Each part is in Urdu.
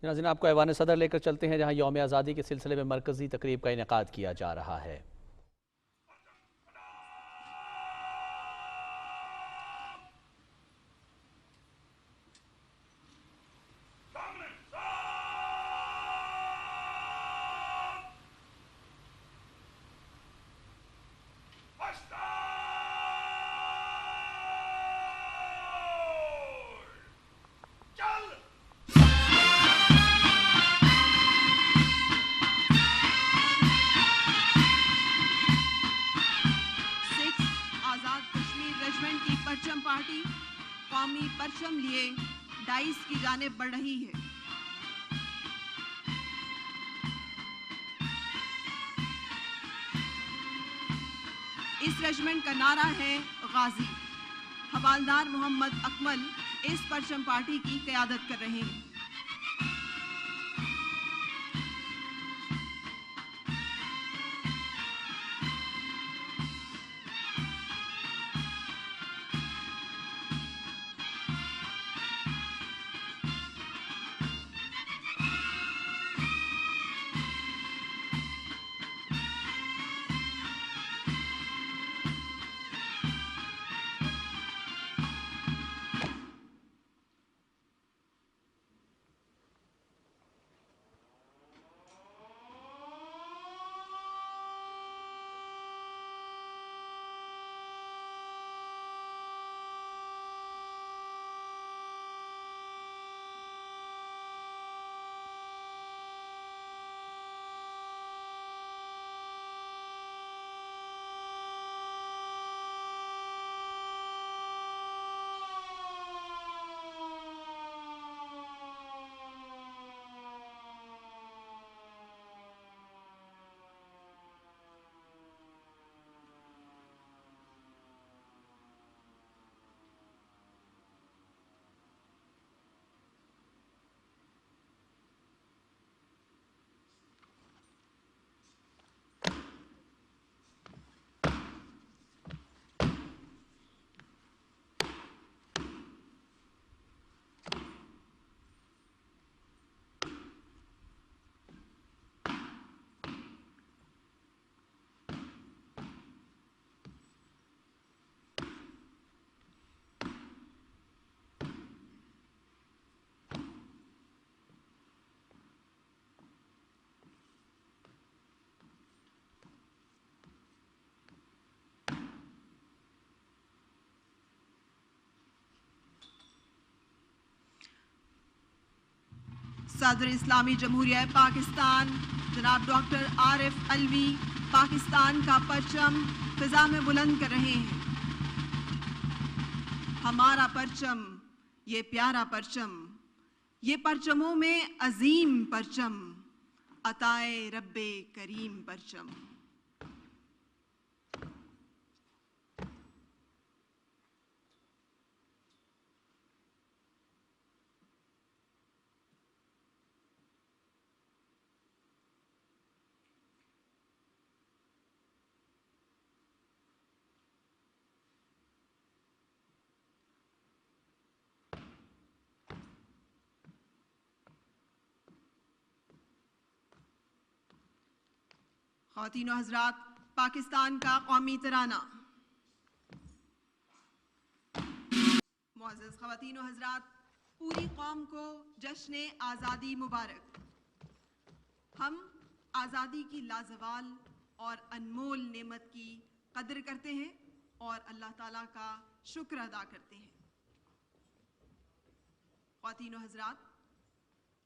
ناظرین آپ کو ایوان صدر لے کر چلتے ہیں جہاں یوم آزادی کے سلسلے میں مرکزی تقریب کا انعقاد کیا جا رہا ہے۔ پارٹی قومی پرچم لیے ڈائس کی جانب بڑھ رہی ہے۔ اس ریجمنٹ کا نعرہ ہے غازی۔ حوالدار محمد اکمل اس پرچم پارٹی کی قیادت کر رہے ہیں۔ صدر اسلامی جمہوریہ پاکستان جناب ڈاکٹر عارف علوی پاکستان کا پرچم فضا میں بلند کر رہے ہیں۔ ہمارا پرچم، یہ پیارا پرچم، یہ پرچموں میں عظیم پرچم، عطائے رب کریم پرچم۔ خواتین و حضرات، پاکستان کا قومی ترانہ۔ معزز خواتین و حضرات، پوری قوم کو جشن آزادی مبارک۔ ہم آزادی کی لازوال اور انمول نعمت کی قدر کرتے ہیں اور اللہ تعالیٰ کا شکر ادا کرتے ہیں۔ خواتین و حضرات،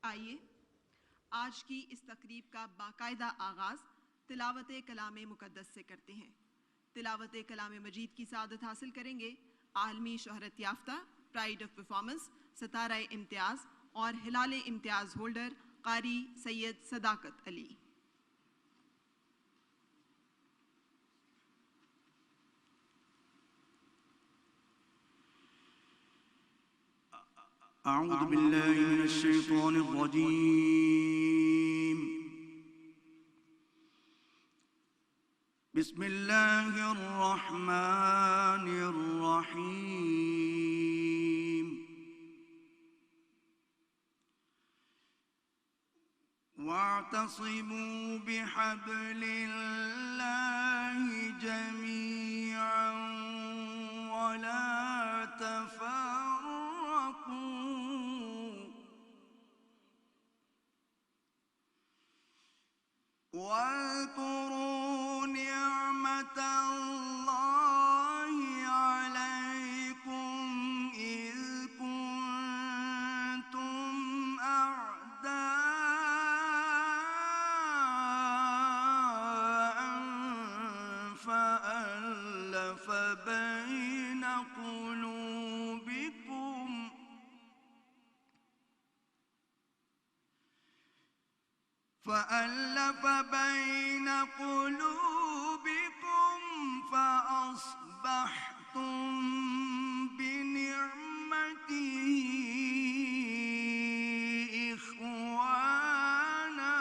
آئیے آج کی اس تقریب کا باقاعدہ آغاز تلاوت کلام مقدس سے کرتے ہیں۔ تلاوت کلام مجید کی سعادت حاصل کریں گے عالمی شہرت یافتہ پرائیڈ آف پرفارمنس ستارہ امتیاز اور ہلال امتیاز ہولڈر قاری سید صداقت علی۔ اعوذ باللہ من الشیطان الرجیم، بسم اللہ الرحمن الرحیم۔ واعتصموا بحبل الله جميعا ولا تفرقوا واذكروا نعمة الله عليكم إذ كنتم أعداء فألف بين قلوبكم فأصبحتم بنعمته إخوانا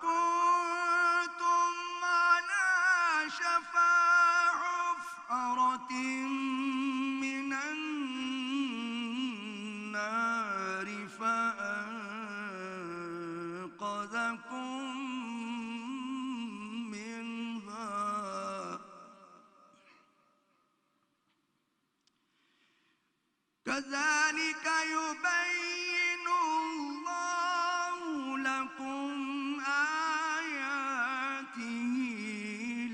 وكنتم على شفا حفرة من النار فأنقذكم منها كذلك يبين الله لكم آياته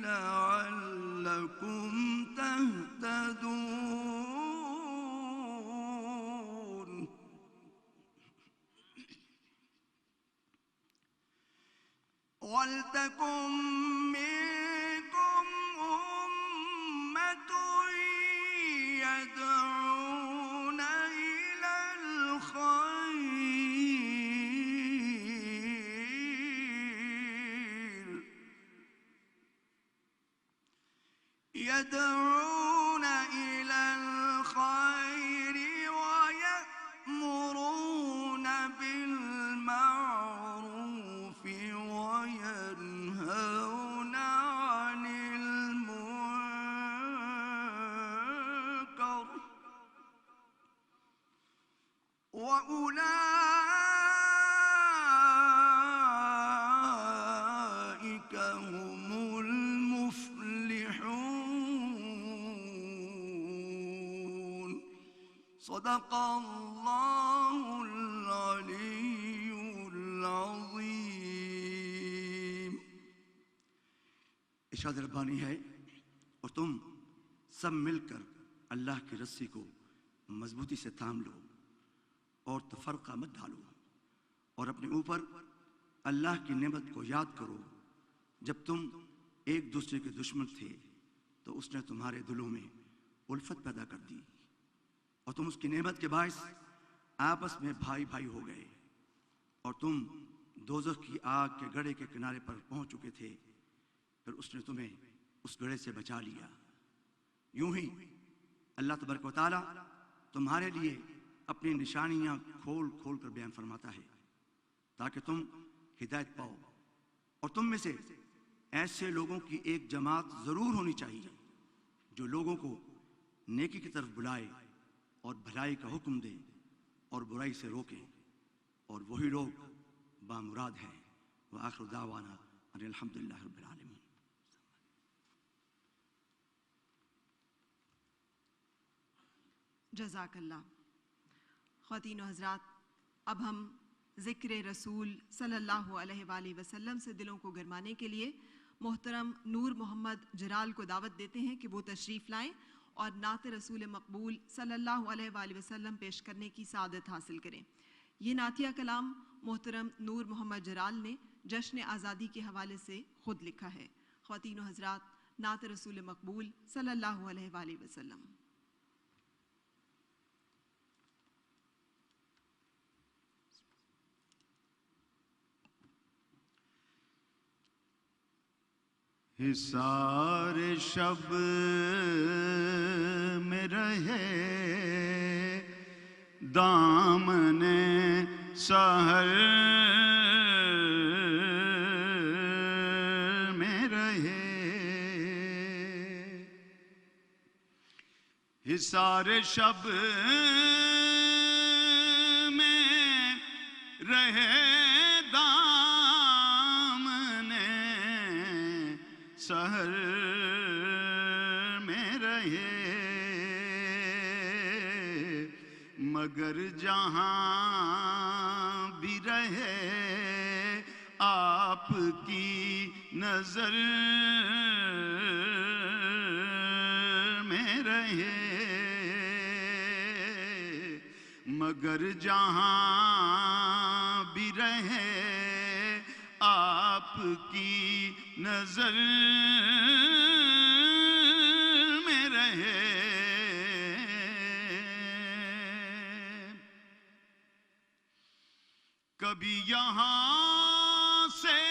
لعلكم تهتدون ولتكن منكم أمة يدعون إلى الخير ويأمرون بالمعروف وينهون عن المنكر وأولئك هم المفلحون صدق الله العلي العظيم ارشاد ربانی ہے اور تم سب مل کر اللہ کی رسی کو مضبوطی سے تھام لو اور تفرقہ مت ڈالو اور اپنے اوپر اللہ کی نعمت کو یاد کرو جب تم ایک دوسرے کے دشمن تھے تو اس نے تمہارے دلوں میں الفت پیدا کر دی اور تم اس کی نعمت کے باعث آپس میں بھائی بھائی ہو گئے اور تم دوزخ کی آگ کے گڑھے کے کنارے پر پہنچ چکے تھے پھر اس نے تمہیں اس گڑھے سے بچا لیا یوں ہی اللہ تبارک و تعالیٰ تمہارے لیے اپنی نشانیاں کھول کھول کر بیان فرماتا ہے تاکہ تم ہدایت پاؤ اور تم میں سے ایسے لوگوں کی ایک جماعت ضرور ہونی چاہیے جو لوگوں کو نیکی کی طرف بلائے اور بھلائی کا حکم دے اور برائی سے روکے اور وہی لوگ بامراد ہیں وآخر دعوانا ان الحمدللہ رب العالمین جزاک اللہ خواتین و حضرات اب ہم ذکر رسول صلی اللہ علیہ وآلہ وسلم سے دلوں کو گرمانے کے لیے محترم نور محمد جرال کو دعوت دیتے ہیں کہ وہ تشریف لائیں اور نعت رسول مقبول صلی اللہ علیہ وآلہ وسلم پیش کرنے کی سعادت حاصل کریں۔ یہ نعتیہ کلام محترم نور محمد جرال نے جشن آزادی کے حوالے سے خود لکھا ہے۔ خواتین و حضرات نعت رسول مقبول صلی اللہ علیہ وآلہ وسلم۔ حصار شب میں رہے دامن سحر میں رہے حصار شب میں رہے دامنے سحر میں رہے، مگر جہاں بھی رہے آپ کی نظر میں رہے، مگر جہاں بھی رہے آپ کی نظر میں رہے۔ کبھی یہاں سے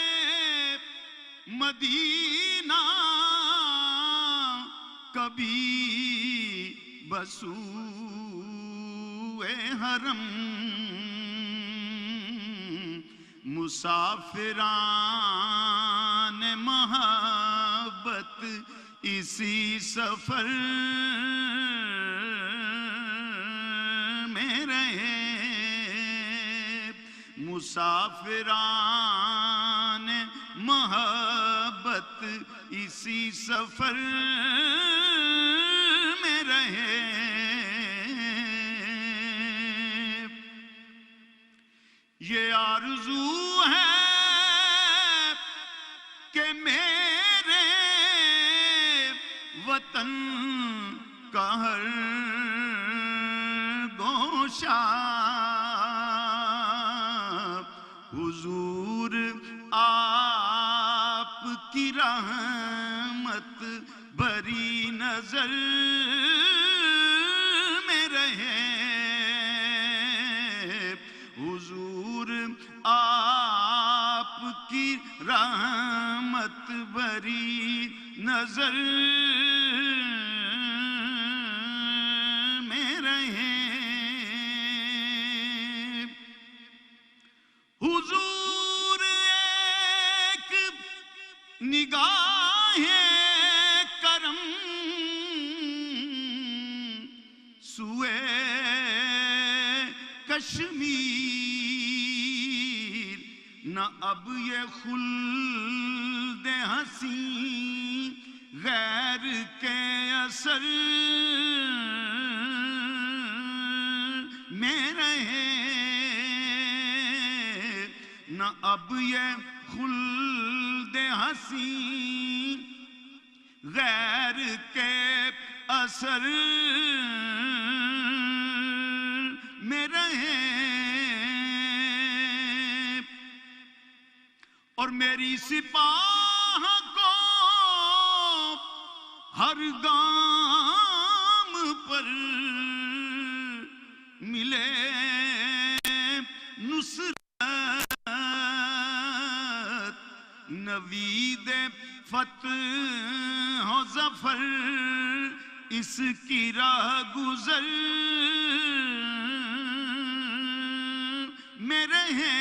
مدینہ، کبھی بسوئے حرم، مسافران محبت اسی سفر میں رہے، مسافران محبت اسی سفر میں رہے۔ یہ آرزو ہے کہ میرے وطن کا ہر گوشہ حضور آپ کی رحمت بھری نظر میں رہے، حضور آپ کی رحمت بھری نظر میں رہے، حضور ایک نگاہ کرم سوئے کشمیر، نہ اب یہ خلد حسین غیر کے اثر میں رہے، نہ اب یہ خلد حسین غیر کے اثر میں رہے، اور میری سپاہ کو ہر گام پر ملے نصرت، نوید فتح و ظفر اس کی راہ گزر میں رہے،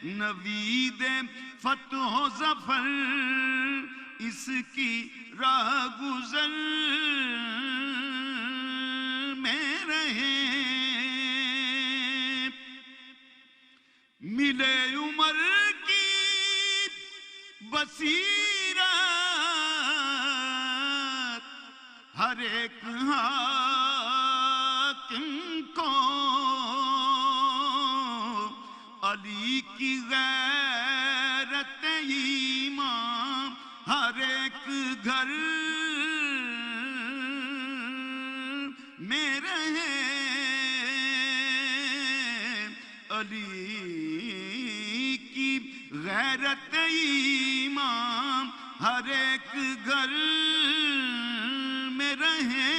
نوید فتح و ظفر اس کی راہ گزر میں رہے، ملے عمر کی بصیرت ہر ایک حاکم کو، علی کی غیرت ایمان ہر ایک گھر میں رہے، علی کی غیرت ایمان ہر ایک گھر میں رہے،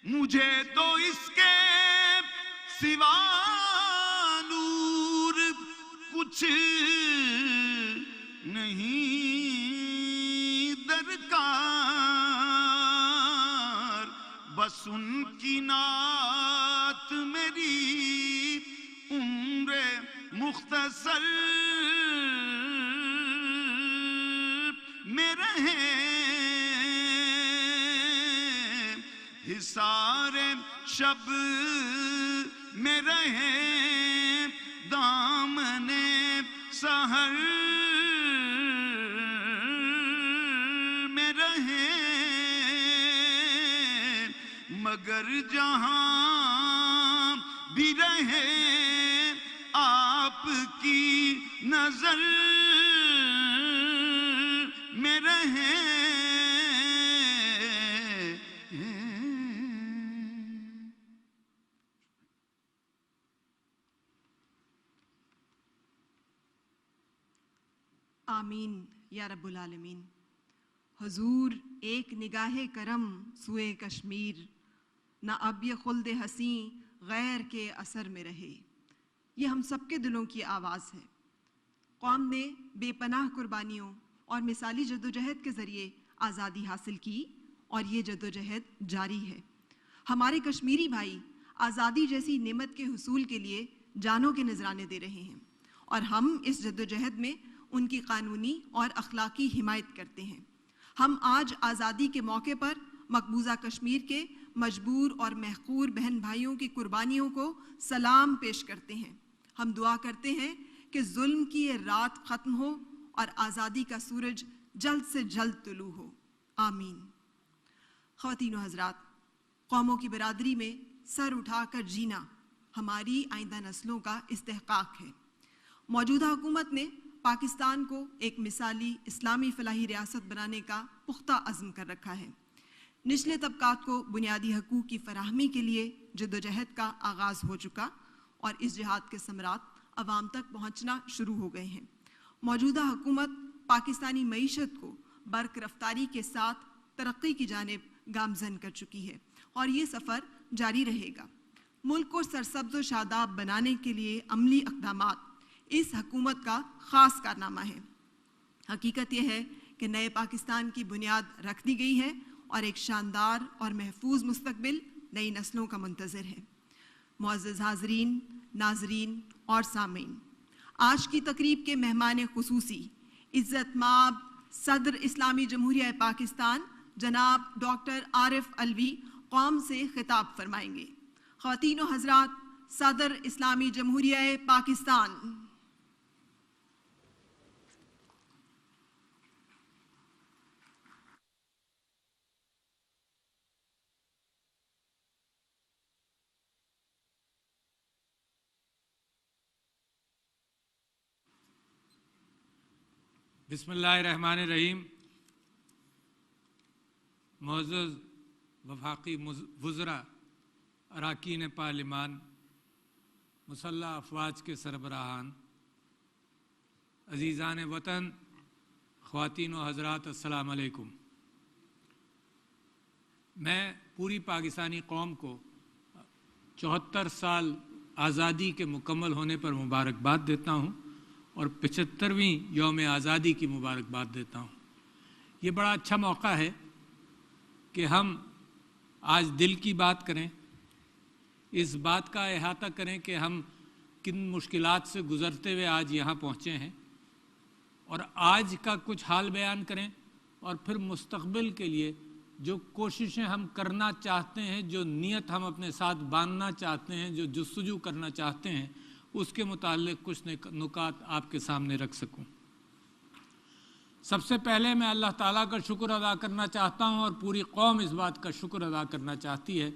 مجھے تو اس کے سوا نور کچھ نہیں درکار، بس ان کی نعت میری عمر مختصر میں نثار شب میں رہے دامن سحر میں رہے، مگر جہاں بھی رہے آپ کی نظر میں رہے۔ آمین یا رب العالمین۔ حضور ایک نگاہ کرم سوئے کشمیر، نہ اب یہ خلد حسین غیر کے اثر میں رہے۔ یہ ہم سب کے دلوں کی آواز ہے۔ قوم نے بے پناہ قربانیوں اور مثالی جدوجہد کے ذریعے آزادی حاصل کی اور یہ جدوجہد جاری ہے۔ ہمارے کشمیری بھائی آزادی جیسی نعمت کے حصول کے لیے جانوں کے نذرانے دے رہے ہیں اور ہم اس جدوجہد میں ان کی قانونی اور اخلاقی حمایت کرتے ہیں۔ ہم آج آزادی کے موقع پر مقبوضہ کشمیر کے مجبور اور محقور بہن بھائیوں کی قربانیوں کو سلام پیش کرتے ہیں۔ ہم دعا کرتے ہیں کہ ظلم کی یہ رات ختم ہو اور آزادی کا سورج جلد سے جلد طلوع ہو، آمین۔ خواتین و حضرات، قوموں کی برادری میں سر اٹھا کر جینا ہماری آئندہ نسلوں کا استحقاق ہے۔ موجودہ حکومت نے پاکستان کو ایک مثالی اسلامی فلاحی ریاست بنانے کا پختہ عزم کر رکھا ہے۔ نچلے طبقات کو بنیادی حقوق کی فراہمی کے لیے جدوجہد کا آغاز ہو چکا اور اس جہاد کے ثمرات عوام تک پہنچنا شروع ہو گئے ہیں۔ موجودہ حکومت پاکستانی معیشت کو برق رفتاری کے ساتھ ترقی کی جانب گامزن کر چکی ہے اور یہ سفر جاری رہے گا۔ ملک کو سرسبز و شاداب بنانے کے لیے عملی اقدامات اس حکومت کا خاص کارنامہ ہے۔ حقیقت یہ ہے کہ نئے پاکستان کی بنیاد رکھ دی گئی ہے اور ایک شاندار اور محفوظ مستقبل نئی نسلوں کا منتظر ہے۔ معزز حاضرین، ناظرین اور سامعین، آج کی تقریب کے مہمان خصوصی عزت مآب صدر اسلامی جمہوریہ پاکستان جناب ڈاکٹر عارف علوی قوم سے خطاب فرمائیں گے۔ خواتین و حضرات، صدر اسلامی جمہوریہ پاکستان۔ بسم اللہ الرحمن الرحیم۔ معزز وفاقی وزراء، اراکین پارلیمان، مسلح افواج کے سربراہان، عزیزان وطن، خواتین و حضرات، السلام علیکم۔ میں پوری پاکستانی قوم کو 74 سال آزادی کے مکمل ہونے پر مبارکباد دیتا ہوں اور 75ویں یوم آزادی کی مبارکباد دیتا ہوں۔ یہ بڑا اچھا موقع ہے کہ ہم آج دل کی بات کریں، اس بات کا احاطہ کریں کہ ہم کن مشکلات سے گزرتے ہوئے آج یہاں پہنچے ہیں، اور آج کا کچھ حال بیان کریں، اور پھر مستقبل کے لیے جو کوششیں ہم کرنا چاہتے ہیں، جو نیت ہم اپنے ساتھ باندھنا چاہتے ہیں، جو جستجو کرنا چاہتے ہیں، اس کے متعلق کچھ نکات آپ کے سامنے رکھ سکوں۔ سب سے پہلے میں اللہ تعالیٰ کا شکر ادا کرنا چاہتا ہوں، اور پوری قوم اس بات کا شکر ادا کرنا چاہتی ہے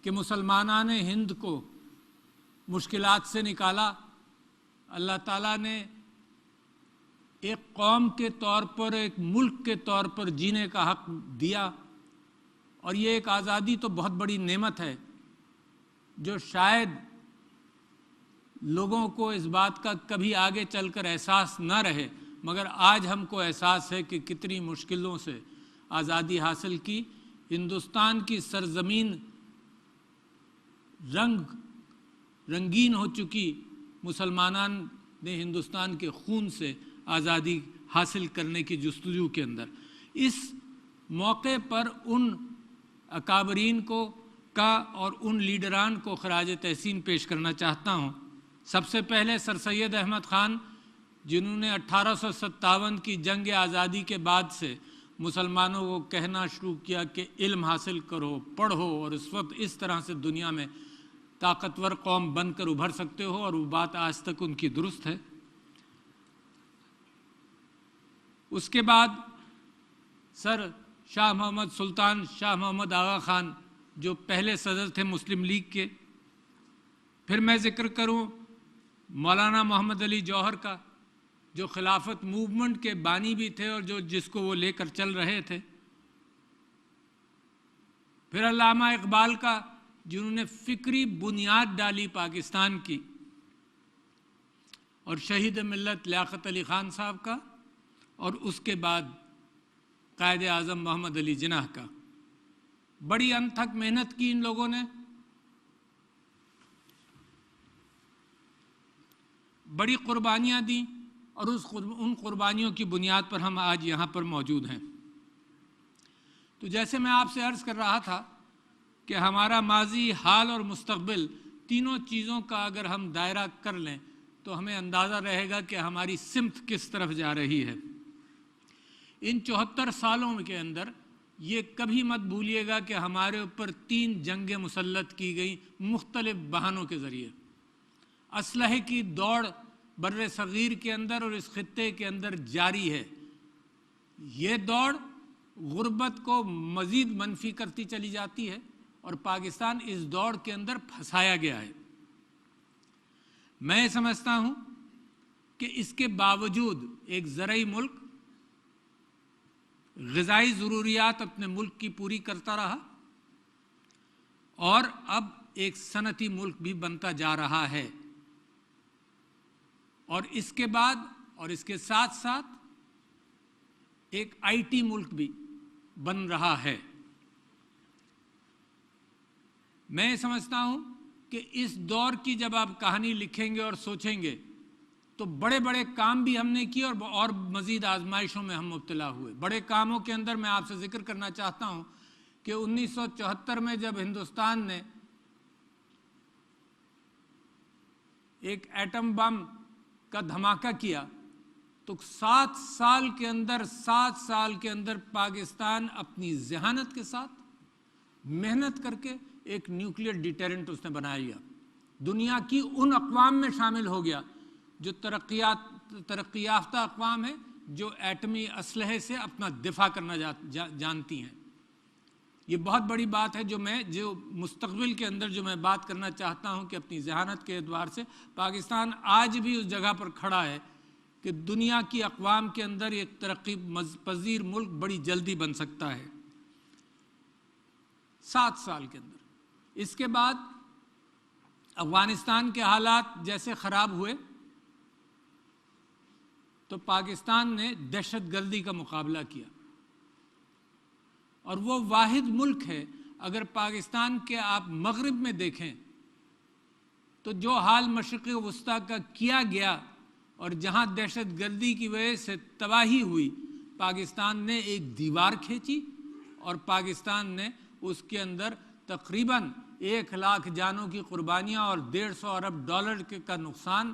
کہ مسلمانان ہند کو مشکلات سے نکالا۔ اللہ تعالیٰ نے ایک قوم کے طور پر، ایک ملک کے طور پر جینے کا حق دیا، اور یہ ایک آزادی تو بہت بڑی نعمت ہے جو شاید لوگوں کو اس بات کا کبھی آگے چل کر احساس نہ رہے، مگر آج ہم کو احساس ہے کہ کتنی مشکلوں سے آزادی حاصل کی۔ ہندوستان کی سرزمین رنگین ہو چکی، مسلمانان نے ہندوستان کے خون سے آزادی حاصل کرنے کی جستجو کے اندر۔ اس موقع پر ان اکابرین کا اور ان لیڈران کو خراج تحسین پیش کرنا چاہتا ہوں۔ سب سے پہلے سر سید احمد خان، جنہوں نے 1857 کی جنگ آزادی کے بعد سے مسلمانوں کو کہنا شروع کیا کہ علم حاصل کرو، پڑھو، اور اس وقت اس طرح سے دنیا میں طاقتور قوم بن کر ابھر سکتے ہو، اور وہ بات آج تک ان کی درست ہے۔ اس کے بعد سر شاہ محمد سلطان شاہ محمد آغا خان جو پہلے صدر تھے مسلم لیگ کے، پھر میں ذکر کروں مولانا محمد علی جوہر کا جو خلافت موومنٹ کے بانی بھی تھے اور جس کو وہ لے کر چل رہے تھے، پھر علامہ اقبال کا جنہوں نے فکری بنیاد ڈالی پاکستان کی، اور شہید ملت لیاقت علی خان صاحب کا، اور اس کے بعد قائد اعظم محمد علی جناح کا۔ بڑی انتھک محنت کی ان لوگوں نے، بڑی قربانیاں دیں، اور ان قربانیوں کی بنیاد پر ہم آج یہاں پر موجود ہیں۔ تو جیسے میں آپ سے عرض کر رہا تھا کہ ہمارا ماضی، حال اور مستقبل تینوں چیزوں کا اگر ہم دائرہ کر لیں تو ہمیں اندازہ رہے گا کہ ہماری سمت کس طرف جا رہی ہے۔ ان 74 سالوں کے اندر یہ کبھی مت بھولیے گا کہ ہمارے اوپر 3 جنگیں مسلط کی گئیں مختلف بہانوں کے ذریعے۔ اسلحے کی دوڑ بر صغیر کے اندر اور اس خطے کے اندر جاری ہے۔ یہ دوڑ غربت کو مزید منفی کرتی چلی جاتی ہے، اور پاکستان اس دوڑ کے اندر پھنسایا گیا ہے۔ میں سمجھتا ہوں کہ اس کے باوجود ایک زرعی ملک غذائی ضروریات اپنے ملک کی پوری کرتا رہا، اور اب ایک صنعتی ملک بھی بنتا جا رہا ہے، اور اس کے بعد اور اس کے ساتھ ساتھ ایک آئی ٹی ملک بھی بن رہا ہے۔ میں سمجھتا ہوں کہ اس دور کی جب آپ کہانی لکھیں گے اور سوچیں گے تو بڑے بڑے کام بھی ہم نے کیے اور مزید آزمائشوں میں ہم مبتلا ہوئے۔ بڑے کاموں کے اندر میں آپ سے ذکر کرنا چاہتا ہوں کہ 1974 میں جب ہندوستان نے ایک ایٹم بم کا دھماکہ کیا تو 7 سال کے اندر پاکستان اپنی ذہانت کے ساتھ محنت کر کے ایک نیوکلیئر ڈیٹرنٹ اس نے بنا لیا، دنیا کی ان اقوام میں شامل ہو گیا جو ترقی یافتہ اقوام ہیں، جو ایٹمی اسلحے سے اپنا دفاع کرنا جانتی ہیں۔ یہ بہت بڑی بات ہے جو مستقبل کے اندر جو میں بات کرنا چاہتا ہوں کہ اپنی ذہانت کے اعتبار سے پاکستان آج بھی اس جگہ پر کھڑا ہے کہ دنیا کی اقوام کے اندر ایک ترقی پذیر ملک بڑی جلدی بن سکتا ہے 7 سال کے اندر۔ اس کے بعد افغانستان کے حالات جیسے خراب ہوئے تو پاکستان نے دہشت گردی کا مقابلہ کیا، اور وہ واحد ملک ہے، اگر پاکستان کے آپ مغرب میں دیکھیں تو جو حال مشرق وسطیٰ کا کیا گیا اور جہاں دہشت گردی کی وجہ سے تباہی ہوئی، پاکستان نے ایک دیوار کھینچی اور پاکستان نے اس کے اندر تقریباً 1 لاکھ جانوں کی قربانیاں اور 150 ارب ڈالر کا نقصان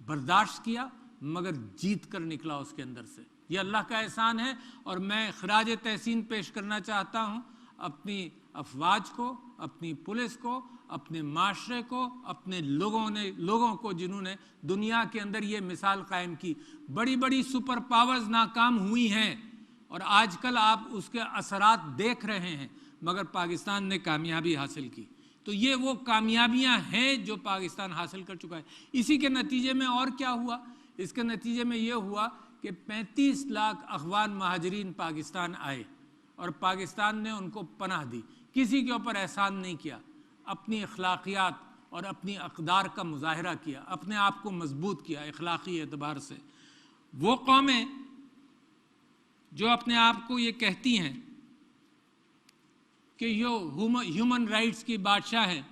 برداشت کیا، مگر جیت کر نکلا اس کے اندر سے۔ یہ اللہ کا احسان ہے، اور میں خراج تحسین پیش کرنا چاہتا ہوں اپنی افواج کو، اپنی پولیس کو، اپنے معاشرے کو، اپنے لوگوں کو جنہوں نے دنیا کے اندر یہ مثال قائم کی۔ بڑی بڑی سپر پاورز ناکام ہوئی ہیں اور آج کل آپ اس کے اثرات دیکھ رہے ہیں، مگر پاکستان نے کامیابی حاصل کی۔ تو یہ وہ کامیابیاں ہیں جو پاکستان حاصل کر چکا ہے۔ اسی کے نتیجے میں اور کیا ہوا؟ اس کے نتیجے میں یہ ہوا کہ 35 لاکھ افغان مہاجرین پاکستان آئے اور پاکستان نے ان کو پناہ دی، کسی کے اوپر احسان نہیں کیا، اپنی اخلاقیات اور اپنی اقدار کا مظاہرہ کیا، اپنے آپ کو مضبوط کیا اخلاقی اعتبار سے۔ وہ قومیں جو اپنے آپ کو یہ کہتی ہیں کہ یہ ہیومن رائٹس کی بادشاہ ہیں،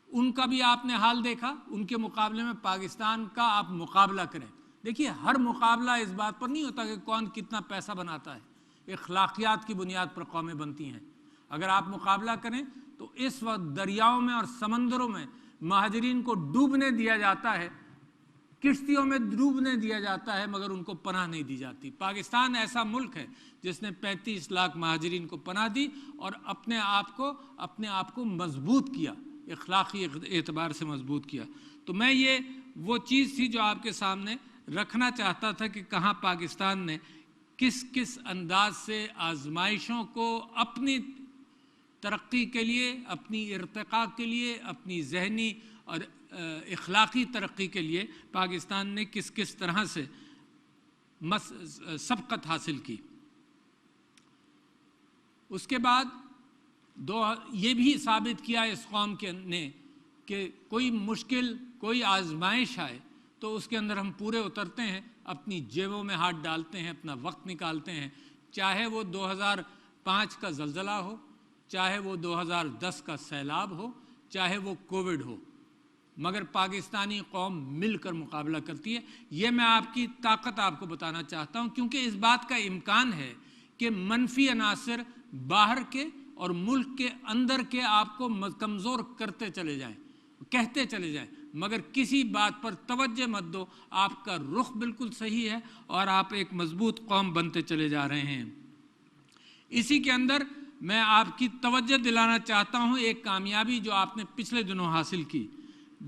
ان کا بھی آپ نے حال دیکھا۔ ان کے مقابلے میں پاکستان کا آپ مقابلہ کریں، دیکھیے ہر مقابلہ اس بات پر نہیں ہوتا کہ کون کتنا پیسہ بناتا ہے، اخلاقیات کی بنیاد پر قومیں بنتی ہیں۔ اگر آپ مقابلہ کریں تو اس وقت دریاؤں میں اور سمندروں میں مہاجرین کو ڈوبنے دیا جاتا ہے کشتیوں میں ڈوبنے دیا جاتا ہے مگر ان کو پناہ نہیں دی جاتی۔ پاکستان ایسا ملک ہے جس نے 35 لاکھ مہاجرین کو پناہ دی اور اپنے آپ کو مضبوط کیا، اخلاقی اعتبار سے مضبوط کیا۔ تو میں یہ وہ چیز تھی جو آپ کے سامنے رکھنا چاہتا تھا کہ کہاں پاکستان نے کس انداز سے آزمائشوں کو اپنی ترقی کے لیے، اپنی ارتقاء کے لیے، اپنی ذہنی اور اخلاقی ترقی کے لیے پاکستان نے کس طرح سے سبقت حاصل کی۔ اس کے بعد یہ بھی ثابت کیا اس قوم نے کہ کوئی مشکل، کوئی آزمائش آئے تو اس کے اندر ہم پورے اترتے ہیں، اپنی جیبوں میں ہاتھ ڈالتے ہیں، اپنا وقت نکالتے ہیں، چاہے وہ 2005 کا زلزلہ ہو، چاہے وہ 2010 کا سیلاب ہو، چاہے وہ کووڈ ہو، مگر پاکستانی قوم مل کر مقابلہ کرتی ہے۔ یہ میں آپ کی طاقت آپ کو بتانا چاہتا ہوں، کیونکہ اس بات کا امکان ہے کہ منفی عناصر باہر کے اور ملک کے اندر کے آپ کو کمزور کرتے چلے جائیں، کہتے چلے جائیں، مگر کسی بات پر توجہ مت دو، آپ کا رخ بالکل صحیح ہے اور آپ ایک مضبوط قوم بنتے چلے جا رہے ہیں۔ اسی کے اندر میں آپ کی توجہ دلانا چاہتا ہوں ایک کامیابی جو آپ نے پچھلے دنوں حاصل کی۔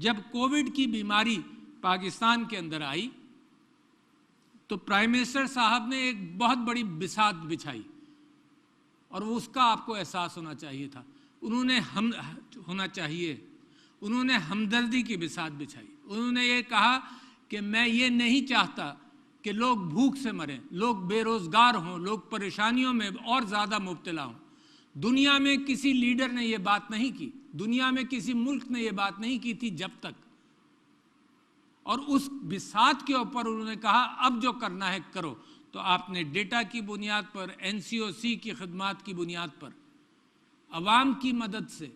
جب کووڈ کی بیماری پاکستان کے اندر آئی تو پرائم منسٹر صاحب نے ایک بہت بڑی بساط بچھائی اور اس کا آپ کو احساس ہونا چاہیے تھا۔ انہوں نے ہمدردی کی بساط بچھائی۔ انہوں نے یہ کہا کہ میں یہ نہیں چاہتا کہ لوگ بھوک سے مریں، لوگ بے روزگار ہوں، لوگ پریشانیوں میں اور زیادہ مبتلا ہوں۔ دنیا میں کسی لیڈر نے یہ بات نہیں کی، دنیا میں کسی ملک نے یہ بات نہیں کی تھی جب تک، اور اس بساط کے اوپر انہوں نے کہا اب جو کرنا ہے کرو۔ تو آپ نے ڈیٹا کی بنیاد پر، NCOC کی خدمات کی بنیاد پر، عوام کی مدد سے،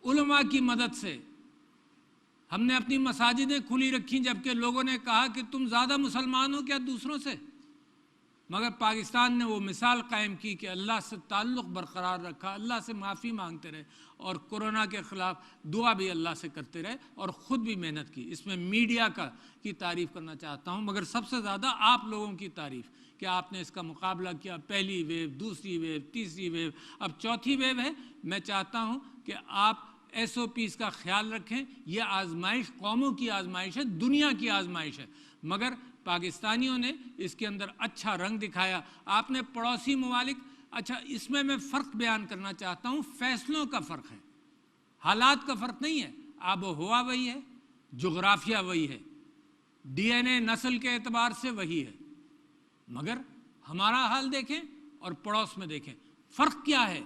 علماء کی مدد سے، ہم نے اپنی مساجدیں کھلی رکھیں، جبکہ لوگوں نے کہا کہ تم زیادہ مسلمان ہو کیا دوسروں سے، مگر پاکستان نے وہ مثال قائم کی کہ اللہ سے تعلق برقرار رکھا، اللہ سے معافی مانگتے رہے اور کورونا کے خلاف دعا بھی اللہ سے کرتے رہے اور خود بھی محنت کی۔ اس میں میڈیا کی تعریف کرنا چاہتا ہوں، مگر سب سے زیادہ آپ لوگوں کی تعریف کہ آپ نے اس کا مقابلہ کیا، پہلی ویو، دوسری ویو، تیسری ویو، اب چوتھی ویو ہے۔ میں چاہتا ہوں کہ آپ SOPs کا خیال رکھیں۔ یہ آزمائش قوموں کی آزمائش ہے، دنیا کی آزمائش ہے، مگر پاکستانیوں نے اس کے اندر اچھا رنگ دکھایا۔ آپ نے پڑوسی ممالک، اچھا اس میں فرق بیان کرنا چاہتا ہوں، فیصلوں کا فرق ہے، حالات کا فرق نہیں ہے۔ آب و ہوا وہی ہے، جغرافیہ وہی ہے، DNA نسل کے اعتبار سے وہی ہے، مگر ہمارا حال دیکھیں اور پڑوس میں دیکھیں، فرق کیا ہے؟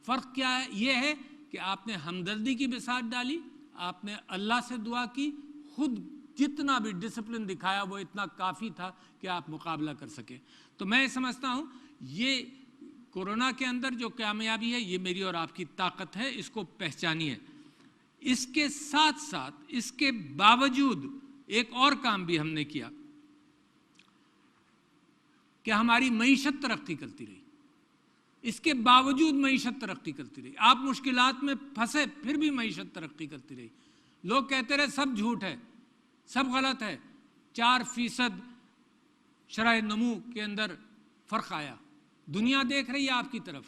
فرق کیا ہے؟ یہ ہے کہ آپ نے ہمدردی کی بساط ڈالی، آپ نے اللہ سے دعا کی، خود جتنا بھی ڈسپلن دکھایا وہ اتنا کافی تھا کہ آپ مقابلہ کر سکیں۔ تو میں سمجھتا ہوں یہ کورونا کے اندر جو کامیابی ہے یہ میری اور آپ کی طاقت ہے، اس کو پہچانیے۔ اس کے ساتھ ساتھ، اس کے باوجود ایک اور کام بھی ہم نے کیا کہ ہماری معیشت ترقی کرتی رہی۔ اس کے باوجود معیشت ترقی کرتی رہی، آپ مشکلات میں پھنسے پھر بھی معیشت ترقی کرتی رہی۔ لوگ کہتے رہے سب جھوٹ ہے، سب غلط ہے، 4% شرح نمو کے اندر فرق آیا، دنیا دیکھ رہی ہے آپ کی طرف،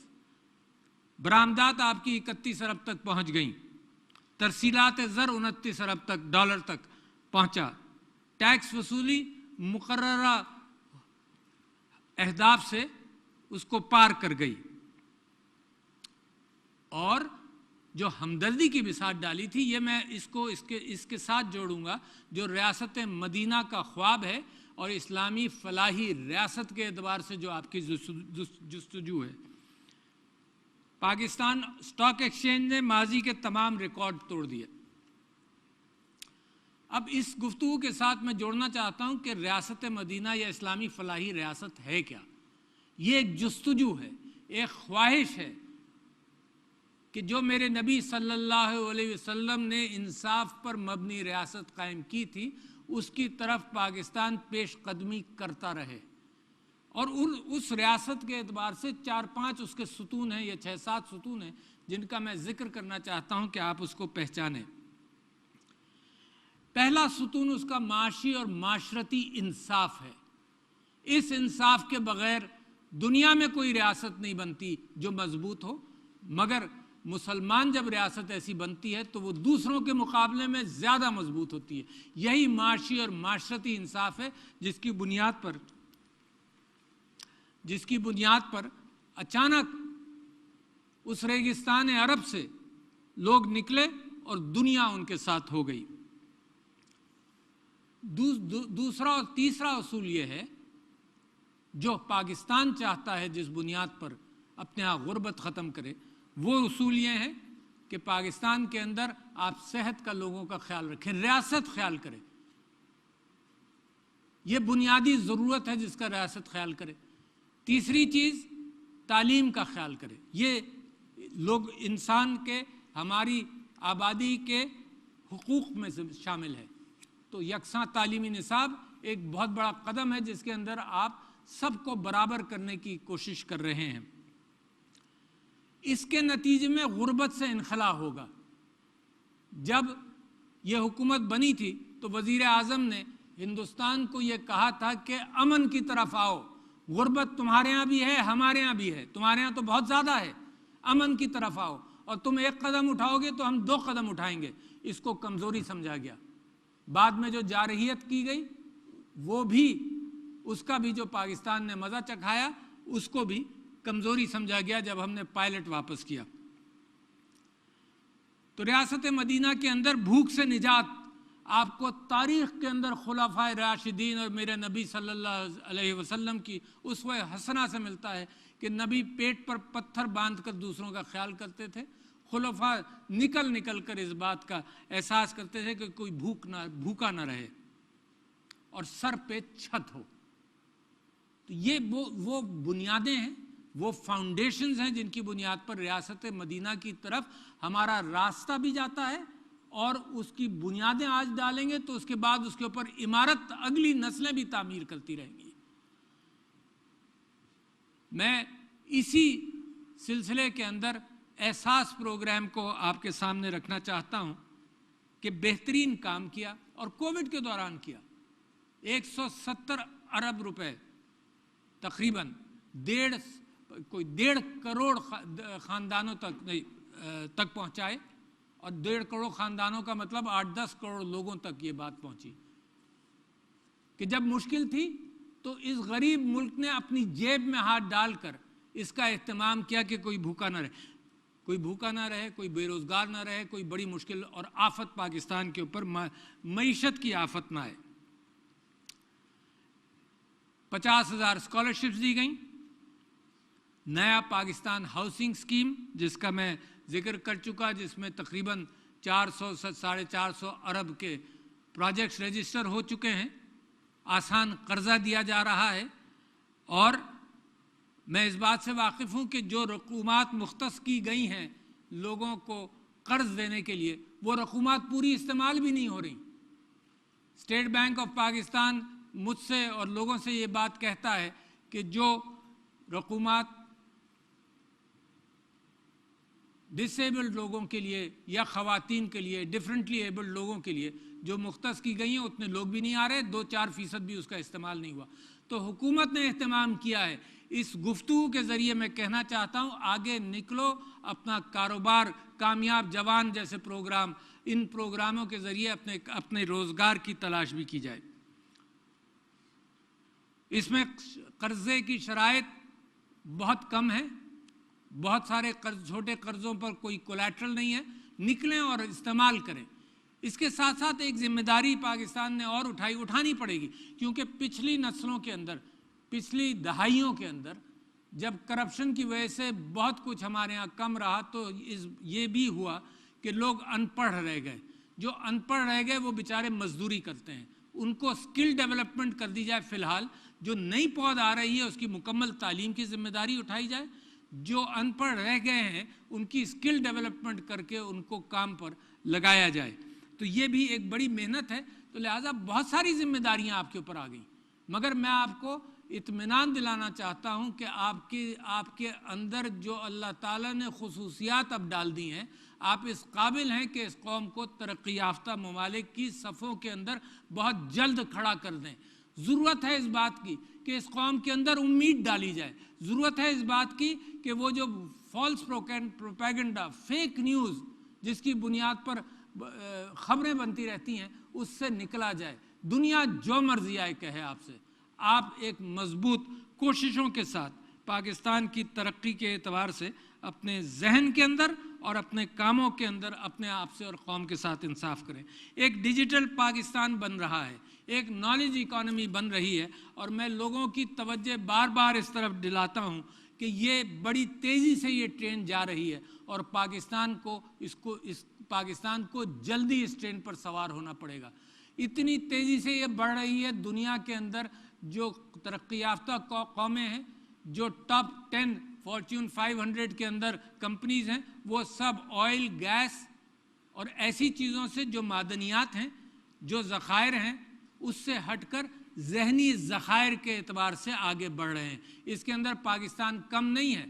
برآمدات آپ کی 31 ارب تک پہنچ گئیں، ترسیلات زر 29 ارب تک ڈالر تک پہنچا، ٹیکس وصولی مقررہ اہداف سے اس کو پار کر گئی، اور جو ہمدردی کی بساط ڈالی تھی، یہ میں اس کے ساتھ جوڑوں گا جو ریاست مدینہ کا خواب ہے اور اسلامی فلاحی ریاست کے اعتبار سے جو آپ کی جستجو ہے۔ پاکستان اسٹاک ایکسچینج نے ماضی کے تمام ریکارڈ توڑ دیے۔ اب اس گفتگو کے ساتھ میں جوڑنا چاہتا ہوں کہ ریاست مدینہ یا اسلامی فلاحی ریاست ہے کیا؟ یہ ایک جستجو ہے، ایک خواہش ہے کہ جو میرے نبی صلی اللہ علیہ وسلم نے انصاف پر مبنی ریاست قائم کی تھی، اس کی طرف پاکستان پیش قدمی کرتا رہے، اور اس ریاست کے اعتبار سے 4-5 اس کے ستون ہیں یا 6-7 ستون ہیں جن کا میں ذکر کرنا چاہتا ہوں کہ آپ اس کو پہچانیں۔ پہلا ستون اس کا معاشی اور معاشرتی انصاف ہے۔ اس انصاف کے بغیر دنیا میں کوئی ریاست نہیں بنتی جو مضبوط ہو، مگر مسلمان جب ریاست ایسی بنتی ہے تو وہ دوسروں کے مقابلے میں زیادہ مضبوط ہوتی ہے۔ یہی معاشی اور معاشرتی انصاف ہے جس کی بنیاد پر اچانک اس ریگستان عرب سے لوگ نکلے اور دنیا ان کے ساتھ ہو گئی۔ دوسرا اور تیسرا اصول یہ ہے جو پاکستان چاہتا ہے جس بنیاد پر اپنے آپ غربت ختم کرے، وہ اصول یہ ہے کہ پاکستان کے اندر آپ صحت کا لوگوں کا خیال رکھیں، ریاست خیال کرے۔ یہ بنیادی ضرورت ہے جس کا ریاست خیال کرے۔ تیسری چیز تعلیم کا خیال کرے۔ یہ لوگ انسان کے، ہماری آبادی کے حقوق میں سے شامل ہے۔ تو یکساں تعلیمی نصاب ایک بہت بڑا قدم ہے جس کے اندر آپ سب کو برابر کرنے کی کوشش کر رہے ہیں۔ اس کے نتیجے میں غربت سے انخلا ہوگا۔ جب یہ حکومت بنی تھی تو وزیر اعظم نے ہندوستان کو یہ کہا تھا کہ امن کی طرف آؤ، غربت تمہارے ہاں بھی ہے، ہمارے ہاں بھی ہے، تمہارے ہاں تو بہت زیادہ ہے، امن کی طرف آؤ، اور تم ایک قدم اٹھاؤ گے تو ہم 2 قدم اٹھائیں گے۔ اس کو کمزوری سمجھا گیا۔ بعد میں جو جارحیت کی گئی وہ بھی، اس کا بھی جو پاکستان نے مزہ چکھایا اس کو بھی کمزوری سمجھا گیا جب ہم نے پائلٹ واپس کیا۔ تو ریاست مدینہ کے اندر بھوک سے نجات آپ کو تاریخ کے اندر خلفائے راشدین اور میرے نبی صلی اللہ علیہ وسلم کی اسوہ حسنہ سے ملتا ہے کہ نبی پیٹ پر پتھر باندھ کر دوسروں کا خیال کرتے تھے۔ خلفاء نکل کر اس بات کا احساس کرتے تھے کہ کوئی بھوکا نہ رہے اور سر پہ چھت ہو۔ تو یہ وہ بنیادیں ہیں، وہ فاؤنڈیشنز ہیں جن کی بنیاد پر ریاست مدینہ کی طرف ہمارا راستہ بھی جاتا ہے، اور اس کی بنیادیں آج ڈالیں گے تو اس کے بعد اس کے اوپر عمارت اگلی نسلیں بھی تعمیر کرتی رہیں گی۔ میں اسی سلسلے کے اندر احساس پروگرام کو آپ کے سامنے رکھنا چاہتا ہوں کہ بہترین کام کیا اور کووڈ کے دوران کیا۔ 170 ارب روپے تقریباً 1.5 کروڑ خاندانوں تک پہنچائے، اور 1.5 کروڑ خاندانوں کا مطلب 8-10 کروڑ لوگوں تک یہ بات پہنچی کہ جب مشکل تھی تو اس غریب ملک نے اپنی جیب میں ہاتھ ڈال کر اس کا اہتمام کیا کہ کوئی بھوکا نہ رہے، کوئی بے روزگار نہ رہے، کوئی بڑی مشکل اور آفت پاکستان کے اوپر معیشت کی آفت نہ آئے۔ 50,000 اسکالرشپس دی گئیں۔ نیا پاکستان ہاؤسنگ سکیم جس کا میں ذکر کر چکا، جس میں تقریباً 400-450 ارب کے پروجیکٹس رجسٹر ہو چکے ہیں۔ آسان قرضہ دیا جا رہا ہے، اور میں اس بات سے واقف ہوں کہ جو رقومات مختص کی گئی ہیں لوگوں کو قرض دینے کے لیے، وہ رقومات پوری استعمال بھی نہیں ہو رہی۔ اسٹیٹ بینک آف پاکستان مجھ سے اور لوگوں سے یہ بات کہتا ہے کہ جو رقومات ڈسیبلڈ لوگوں کے لیے یا خواتین کے لیے، ڈفرینٹلی ایبلڈ لوگوں کے لیے جو مختص کی گئی ہیں، اتنے لوگ بھی نہیں آ رہے، 2-4% بھی اس کا استعمال نہیں ہوا۔ تو حکومت نے اہتمام کیا ہے۔ اس گفتگو کے ذریعے میں کہنا چاہتا ہوں، آگے نکلو، اپنا کاروبار، کامیاب جوان جیسے پروگرام، ان پروگراموں کے ذریعے اپنے روزگار کی تلاش بھی کی جائے۔ اس میں قرضے کی شرائط بہت کم ہے، بہت سارے چھوٹے قرضوں پر کوئی کولیٹرل نہیں ہے، نکلیں اور استعمال کریں۔ اس کے ساتھ ساتھ ایک ذمہ داری پاکستان نے اور اٹھانی پڑے گی، کیونکہ پچھلی نسلوں کے اندر، پچھلی دہائیوں کے اندر جب کرپشن کی وجہ سے بہت کچھ ہمارے ہاں کم رہا تو یہ بھی ہوا کہ لوگ ان پڑھ رہ گئے۔ جو ان پڑھ رہ گئے وہ بیچارے مزدوری کرتے ہیں، ان کو سکل ڈیولپمنٹ کر دی جائے۔ فی الحال جو نئی پود آ رہی ہے اس کی مکمل تعلیم کی ذمہ داری اٹھائی جائے۔ جو ان پڑھ رہ گئے ہیں ان کی سکل ڈیولپمنٹ کر کے ان کو کام پر لگایا جائے۔ تو یہ بھی ایک بڑی محنت ہے، تو لہٰذا بہت ساری ذمہ داریاں آپ کے اوپر آ گئیں، مگر میں آپ کو اطمینان دلانا چاہتا ہوں کہ آپ کے اندر جو اللہ تعالیٰ نے خصوصیات اب ڈال دی ہیں، آپ اس قابل ہیں کہ اس قوم کو ترقی یافتہ ممالک کی صفوں کے اندر بہت جلد کھڑا کر دیں۔ ضرورت ہے اس بات کی کہ اس قوم کے اندر امید ڈالی جائے، ضرورت ہے اس بات کی کہ وہ جو فالس پروپیگنڈا، فیک نیوز جس کی بنیاد پر خبریں بنتی رہتی ہیں، اس سے نکلا جائے۔ دنیا جو مرضی آئے کہے آپ سے، آپ ایک مضبوط کوششوں کے ساتھ پاکستان کی ترقی کے اعتبار سے اپنے ذہن کے اندر اور اپنے کاموں کے اندر اپنے آپ سے اور قوم کے ساتھ انصاف کریں۔ ایک ڈیجیٹل پاکستان بن رہا ہے، ایک نالج اکانومی بن رہی ہے، اور میں لوگوں کی توجہ بار بار اس طرف دلاتا ہوں کہ یہ بڑی تیزی سے یہ ٹرین جا رہی ہے، اور پاکستان کو جلدی اس ٹرین پر سوار ہونا پڑے گا۔ اتنی تیزی سے یہ بڑھ رہی ہے، دنیا کے اندر جو ترقی یافتہ قومیں ہیں، جو ٹاپ 10 فارچون 500 کے اندر کمپنیز ہیں، وہ سب آئل، گیس اور ایسی چیزوں سے جو معدنیات ہیں، جو ذخائر ہیں، اس سے ہٹ کر ذہنی ذخائر کے اعتبار سے آگے بڑھ رہے ہیں۔ اس کے اندر پاکستان کم نہیں ہے۔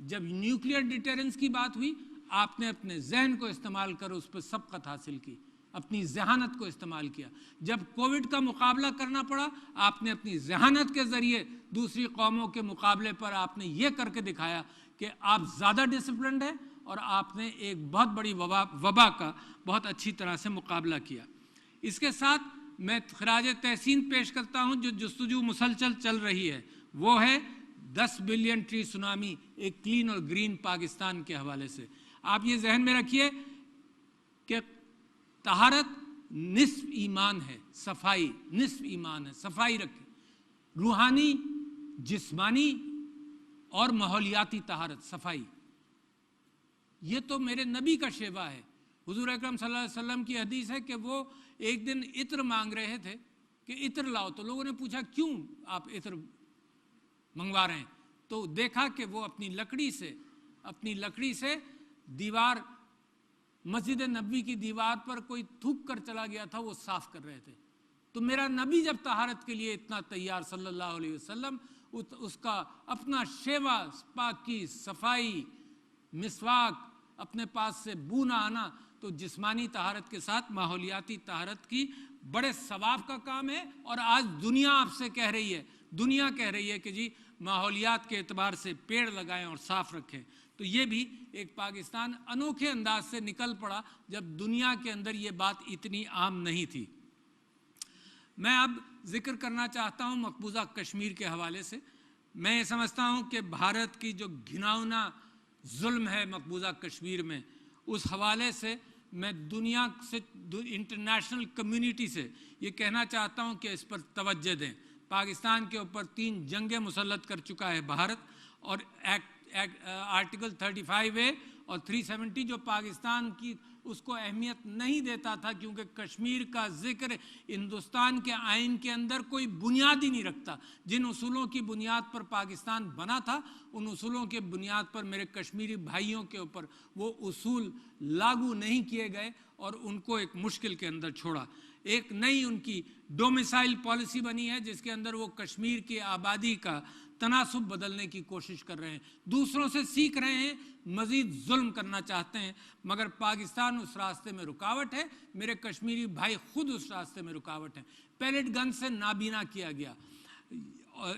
جب نیوکلیئر ڈیٹرنس کی بات ہوئی، آپ نے اپنے ذہن کو استعمال کر اس پر سبقت حاصل کی، اپنی ذہانت کو استعمال کیا۔ جب کووڈ کا مقابلہ کرنا پڑا، آپ نے اپنی ذہانت کے ذریعے دوسری قوموں کے مقابلے پر آپ نے یہ کر کے دکھایا کہ آپ زیادہ ڈسپلنڈ ہیں، اور آپ نے ایک بہت بڑی وبا کا بہت اچھی طرح سے مقابلہ کیا۔ اس کے ساتھ میں خراج تحسین پیش کرتا ہوں جو جستجو مسلسل چل رہی ہے، وہ ہے 10 بلین ٹری سونامی، ایک کلین اور گرین پاکستان کے حوالے سے۔ آپ یہ ذہن میں رکھیے کہ طہارت نصف ایمان ہے، صفائی نصف ایمان ہے، صفائی رکھیں۔ روحانی، جسمانی اور ماحولیاتی طہارت، صفائی، یہ تو میرے نبی کا شیوا ہے۔ حضور اکرم صلی اللہ علیہ وسلم کی حدیث ہے کہ وہ ایک دن عطر مانگ رہے تھے کہ عطر لاؤ، تو لوگوں نے پوچھا کیوں آپ عطر منگوا رہے ہیں؟ تو دیکھا کہ وہ اپنی لکڑی سے دیوار، مسجد نبوی کی دیوار پر کوئی تھوک کر چلا گیا تھا، وہ صاف کر رہے تھے۔ تو میرا نبی جب طہارت کے لیے اتنا تیار صلی اللہ علیہ وسلم، اس کا اپنا شیوا، پاکی، صفائی، مسواک، اپنے پاس سے بو نہ آنا، تو جسمانی طہارت کے ساتھ ماحولیاتی طہارت کی بڑے ثواب کا کام ہے۔ اور آج دنیا آپ سے کہہ رہی ہے کہ جی ماحولیات کے اعتبار سے پیڑ لگائیں اور صاف رکھیں۔ تو یہ بھی ایک پاکستان انوکھے انداز سے نکل پڑا جب دنیا کے اندر یہ بات اتنی عام نہیں تھی۔ میں اب ذکر کرنا چاہتا ہوں مقبوضہ کشمیر کے حوالے سے۔ میں یہ سمجھتا ہوں کہ بھارت کی جو گھناؤنا ظلم ہے مقبوضہ کشمیر میں، اس حوالے سے میں دنیا سے، انٹرنیشنل کمیونٹی سے یہ کہنا چاہتا ہوں کہ اس پر توجہ دیں۔ پاکستان کے اوپر 3 جنگیں مسلط کر چکا ہے بھارت، اور آرٹیکل 35A اور 370 جو پاکستان کی اس کو اہمیت نہیں دیتا تھا، کیونکہ کشمیر کا ذکر ہندوستان کے آئین کے اندر کوئی بنیاد ہی نہیں رکھتا۔ جن اصولوں کی بنیاد پر پاکستان بنا تھا، ان اصولوں کے بنیاد پر میرے کشمیری بھائیوں کے اوپر وہ اصول لاگو نہیں کیے گئے، اور ان کو ایک مشکل کے اندر چھوڑا۔ ایک نئی ان کی ڈومیسائل پالیسی بنی ہے، جس کے اندر وہ کشمیر کی آبادی کا تناسب بدلنے کی کوشش کر رہے ہیں، دوسروں سے سیکھ رہے ہیں، مزید ظلم کرنا چاہتے ہیں، مگر پاکستان اس راستے میں رکاوٹ ہے، میرے کشمیری بھائی خود اس راستے میں رکاوٹ ہیں۔ پیلٹ گن سے نابینا کیا گیا،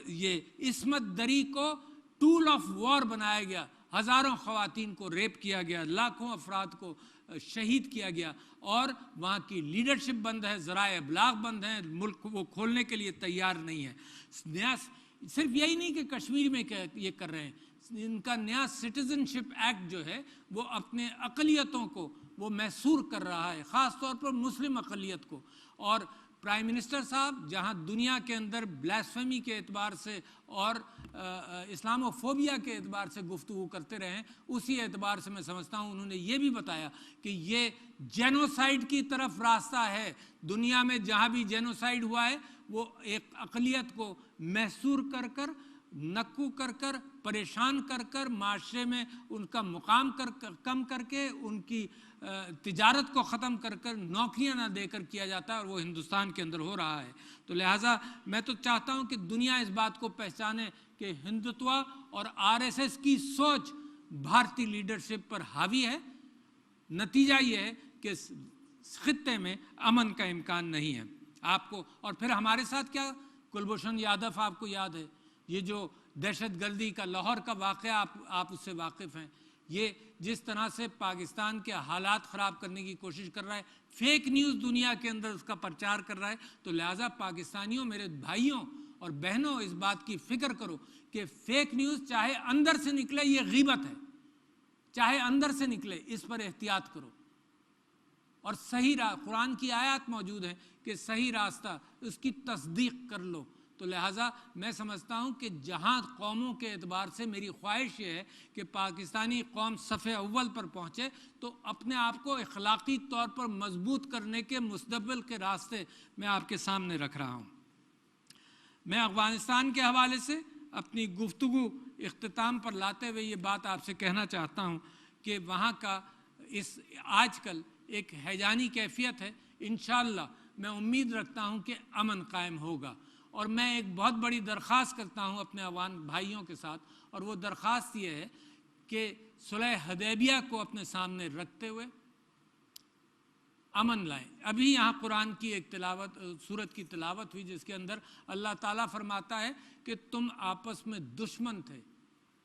یہ عصمت دری کو ٹول آف وار بنایا گیا، ہزاروں خواتین کو ریپ کیا گیا، لاکھوں افراد کو شہید کیا گیا، اور وہاں کی لیڈرشپ بند ہے، ذرائع ابلاغ بند ہیں، ملک وہ کھولنے کے لیے تیار نہیں ہے۔ صرف یہی نہیں کہ کشمیر میں یہ کر رہے ہیں، ان کا نیا سٹیزن شپ ایکٹ جو ہے وہ اپنے اقلیتوں کو وہ محصور کر رہا ہے، خاص طور پر مسلم اقلیت کو۔ اور پرائم منسٹر صاحب جہاں دنیا کے اندر بلاسفیمی کے اعتبار سے اور اسلاموفوبیا کے اعتبار سے گفتگو کرتے رہے ہیں، اسی اعتبار سے میں سمجھتا ہوں انہوں نے یہ بھی بتایا کہ یہ جینوسائیڈ کی طرف راستہ ہے۔ دنیا میں جہاں بھی جینوسائیڈ ہوا ہے، وہ ایک اقلیت کو محصور کر کر، نکو کر کر، پریشان کر کر، معاشرے میں ان کا مقام کم کر کے، ان کی تجارت کو ختم کر کر، نوکریاں نہ دے کر کیا جاتا ہے، اور وہ ہندوستان کے اندر ہو رہا ہے۔ تو لہٰذا میں تو چاہتا ہوں کہ دنیا اس بات کو پہچانے کہ ہندوتوا اور RSS کی سوچ بھارتی لیڈرشپ پر حاوی ہے، نتیجہ یہ ہے کہ خطے میں امن کا امکان نہیں ہے آپ کو. اور پھر ہمارے ساتھ کیا، کلبھوشن یادو آپ کو یاد ہے، یہ جو دہشت گردی کا لاہور کا واقعہ آپ اس سے واقف ہیں، یہ جس طرح سے پاکستان کے حالات خراب کرنے کی کوشش کر رہا ہے، فیک نیوز دنیا کے اندر اس کا پرچار کر رہا ہے. تو لہٰذا پاکستانیوں، میرے بھائیوں اور بہنوں، اس بات کی فکر کرو کہ فیک نیوز چاہے اندر سے نکلے، یہ غیبت ہے، چاہے اندر سے نکلے، اس پر احتیاط کرو. اور صحیح قرآن کی آیات موجود ہیں کہ صحیح راستہ، اس کی تصدیق کر لو. تو لہٰذا میں سمجھتا ہوں کہ جہاں قوموں کے اعتبار سے میری خواہش یہ ہے کہ پاکستانی قوم صف اول پر پہنچے، تو اپنے آپ کو اخلاقی طور پر مضبوط کرنے کے مستقبل کے راستے میں آپ کے سامنے رکھ رہا ہوں. میں افغانستان کے حوالے سے اپنی گفتگو اختتام پر لاتے ہوئے یہ بات آپ سے کہنا چاہتا ہوں کہ وہاں کا آج کل ایک ہیجانی کیفیت ہے. انشاءاللہ میں امید رکھتا ہوں کہ امن قائم ہوگا. اور میں ایک بہت بڑی درخواست کرتا ہوں اپنے افغان بھائیوں کے ساتھ، اور وہ درخواست یہ ہے کہ صلح حدیبیہ کو اپنے سامنے رکھتے ہوئے امن لائیں. ابھی یہاں قرآن کی ایک سورت کی تلاوت ہوئی جس کے اندر اللہ تعالیٰ فرماتا ہے کہ تم آپس میں دشمن تھے،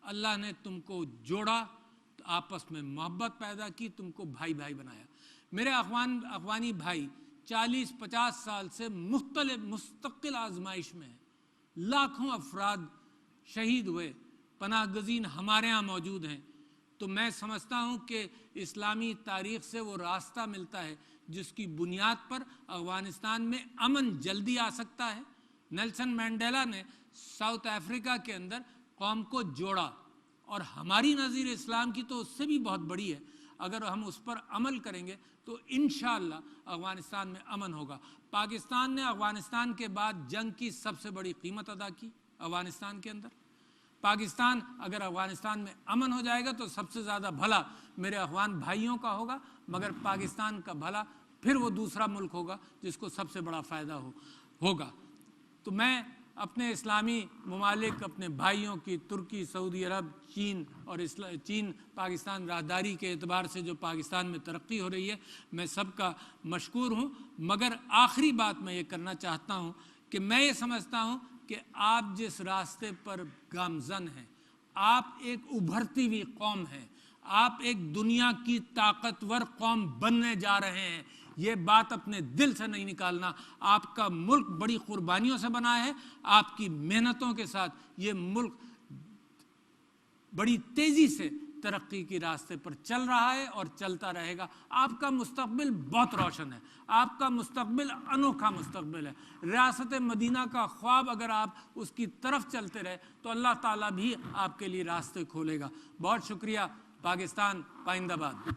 اللہ نے تم کو جوڑا، آپس میں محبت پیدا کی، تم کو بھائی بھائی بنایا. میرے افغانی بھائی 40-50 سال سے مستقل آزمائش میں ہیں. لاکھوں افراد شہید ہوئے، پناہ گزین ہمارے ہاں موجود ہیں. تو میں سمجھتا ہوں کہ اسلامی تاریخ سے وہ راستہ ملتا ہے جس کی بنیاد پر افغانستان میں امن جلدی آ سکتا ہے. نیلسن مینڈیلا نے ساؤتھ افریقہ کے اندر قوم کو جوڑا، اور ہماری نظیر اسلام کی تو اس سے بھی بہت بڑی ہے. اگر ہم اس پر عمل کریں گے تو انشاءاللہ افغانستان میں امن ہوگا. پاکستان نے افغانستان کے بعد جنگ کی سب سے بڑی قیمت ادا کی افغانستان کے اندر. پاکستان اگر افغانستان میں امن ہو جائے گا تو سب سے زیادہ بھلا میرے افغان بھائیوں کا ہوگا، مگر پاکستان کا بھلا پھر وہ دوسرا ملک ہوگا جس کو سب سے بڑا فائدہ ہوگا. تو میں اپنے اسلامی ممالک، اپنے بھائیوں کی ترکی، سعودی عرب، چین اور چین پاکستان راہداری کے اعتبار سے جو پاکستان میں ترقی ہو رہی ہے، میں سب کا مشکور ہوں. مگر آخری بات میں یہ کرنا چاہتا ہوں کہ میں یہ سمجھتا ہوں کہ آپ جس راستے پر گامزن ہیں، آپ ایک ابھرتی ہوئی قوم ہیں، آپ ایک دنیا کی طاقتور قوم بننے جا رہے ہیں. یہ بات اپنے دل سے نہیں نکالنا. آپ کا ملک بڑی قربانیوں سے بنا ہے، آپ کی محنتوں کے ساتھ یہ ملک بڑی تیزی سے ترقی کی راستے پر چل رہا ہے اور چلتا رہے گا. آپ کا مستقبل بہت روشن ہے، آپ کا مستقبل انوکھا مستقبل ہے. ریاست مدینہ کا خواب اگر آپ اس کی طرف چلتے رہے تو اللہ تعالیٰ بھی آپ کے لیے راستے کھولے گا. بہت شکریہ. پاکستان پائندہ باد.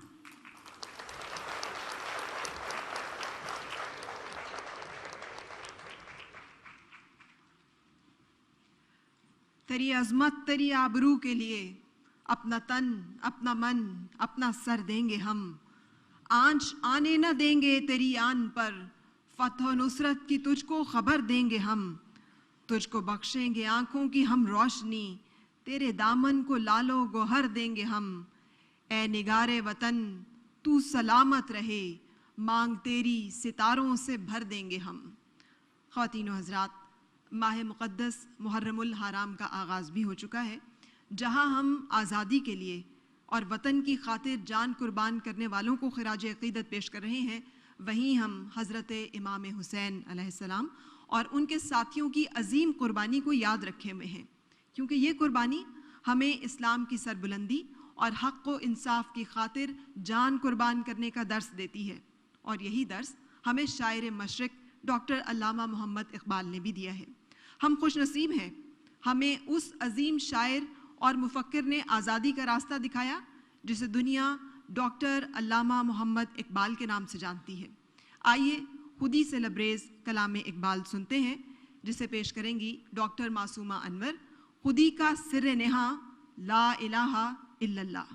تیری عظمت، تیری آبرو کے لیے اپنا تن، اپنا من، اپنا سر دیں گے ہم. آنچ آنے نہ دیں گے تیری آن پر، فتح و نصرت کی تجھ کو خبر دیں گے ہم. تجھ کو بخشیں گے آنکھوں کی ہم روشنی، تیرے دامن کو لالو گوہر دیں گے ہم. اے نگار وطن تو سلامت رہے، مانگ تیری ستاروں سے بھر دیں گے ہم. خواتین و حضرات، ماہ مقدس محرم الحرام کا آغاز بھی ہو چکا ہے. جہاں ہم آزادی کے لیے اور وطن کی خاطر جان قربان کرنے والوں کو خراج عقیدت پیش کر رہے ہیں، وہیں ہم حضرت امام حسین علیہ السلام اور ان کے ساتھیوں کی عظیم قربانی کو یاد رکھے ہوئے ہیں، کیونکہ یہ قربانی ہمیں اسلام کی سربلندی اور حق و انصاف کی خاطر جان قربان کرنے کا درس دیتی ہے. اور یہی درس ہمیں شاعر مشرق ڈاکٹر علامہ محمد اقبال نے بھی دیا ہے. ہم خوش نصیب ہیں، ہمیں اس عظیم شاعر اور مفکر نے آزادی کا راستہ دکھایا جسے دنیا ڈاکٹر علامہ محمد اقبال کے نام سے جانتی ہے. آئیے خودی سے لبریز کلام اقبال سنتے ہیں جسے پیش کریں گی ڈاکٹر معصومہ انور. خودی کا سر نہاں لا الہ الا اللہ.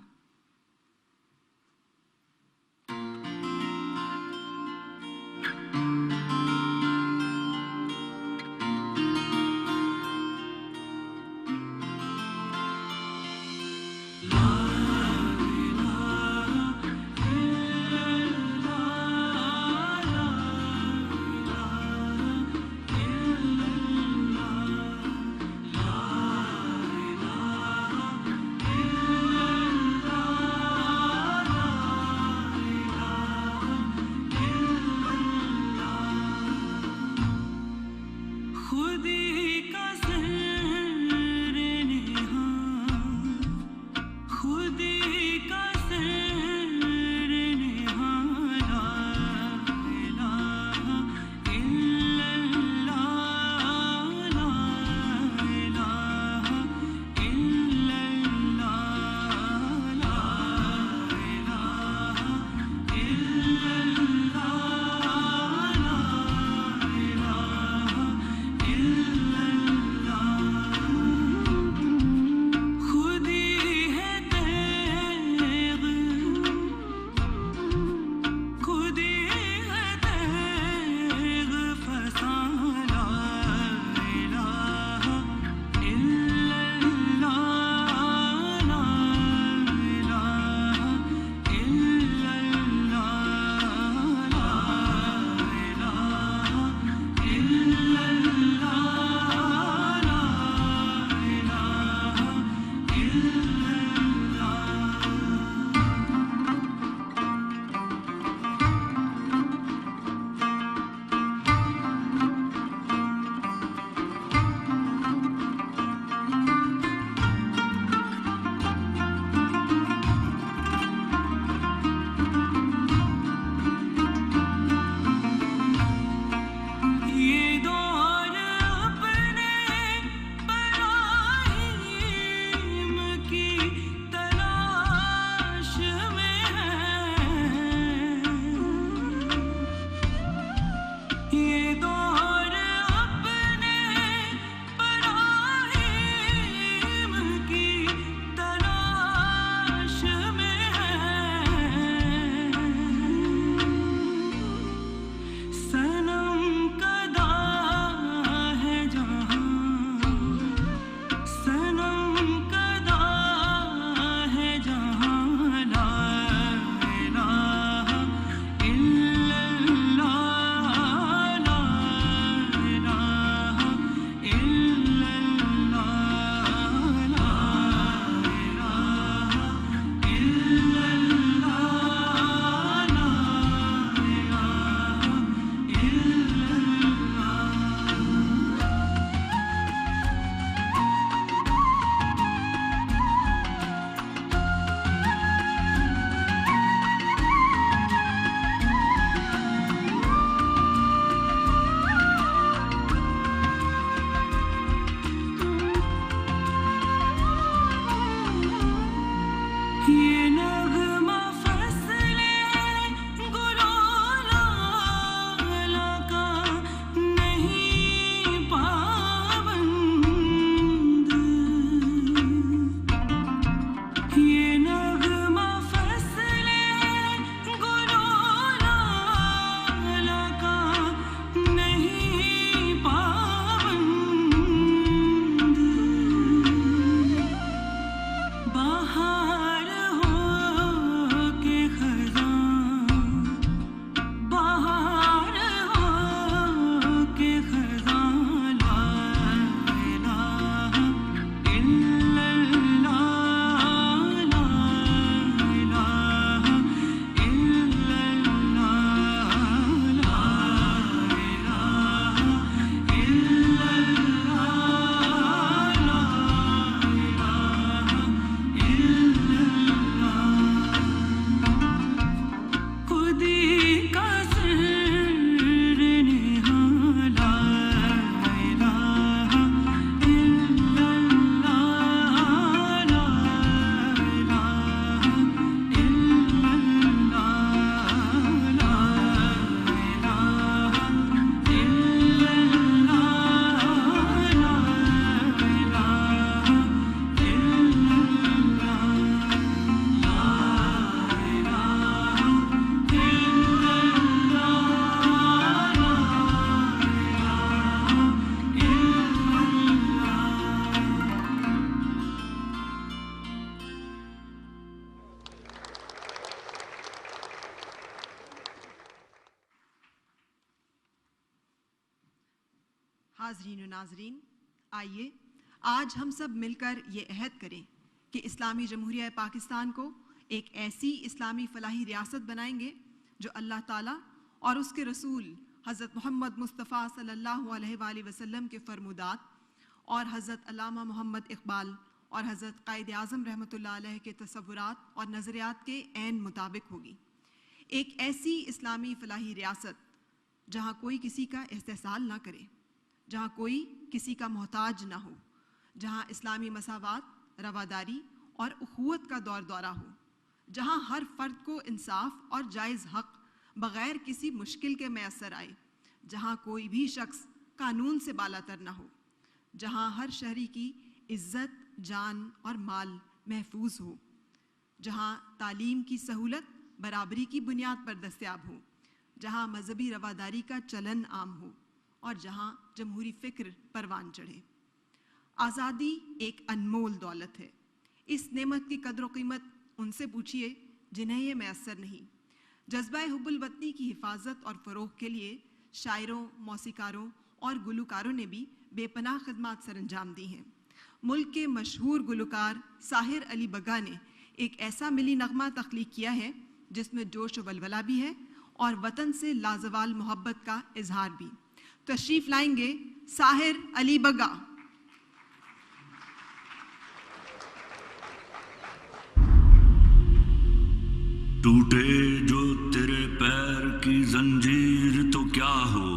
حاضرین و ناظرین، آئیے آج ہم سب مل کر یہ عہد کریں کہ اسلامی جمہوریہ پاکستان کو ایک ایسی اسلامی فلاحی ریاست بنائیں گے جو اللہ تعالیٰ اور اس کے رسول حضرت محمد مصطفیٰ صلی اللہ علیہ وآلہ وسلم کے فرمودات اور حضرت علامہ محمد اقبال اور حضرت قائد اعظم رحمۃ اللہ علیہ کے تصورات اور نظریات کے عین مطابق ہوگی۔ ایک ایسی اسلامی فلاحی ریاست جہاں کوئی کسی کا استحصال نہ کرے، جہاں کوئی کسی کا محتاج نہ ہو، جہاں اسلامی مساوات، رواداری اور اخوت کا دور دورہ ہو، جہاں ہر فرد کو انصاف اور جائز حق بغیر کسی مشکل کے میسر آئے، جہاں کوئی بھی شخص قانون سے بالاتر نہ ہو، جہاں ہر شہری کی عزت، جان اور مال محفوظ ہو، جہاں تعلیم کی سہولت برابری کی بنیاد پر دستیاب ہو، جہاں مذہبی رواداری کا چلن عام ہو اور جہاں جمہوری فکر پروان چڑھے۔ آزادی ایک انمول دولت ہے۔ اس نعمت کی قدر و قیمت ان سے پوچھئے جنہیں یہ میسر نہیں۔ جذبہ حب الوطنی کی حفاظت اور فروغ کے لیے شاعروں، موسیقاروں اور گلوکاروں نے بھی بے پناہ خدمات سر انجام دی ہیں۔ ملک کے مشہور گلوکار ساحر علی بگا نے ایک ایسا ملی نغمہ تخلیق کیا ہے جس میں جوش و ولولہ بھی ہے اور وطن سے لازوال محبت کا اظہار بھی۔ تشریف لائیں گے ساحر علی بگا۔ ٹوٹے جو تیرے پیر کی زنجیر تو کیا ہو،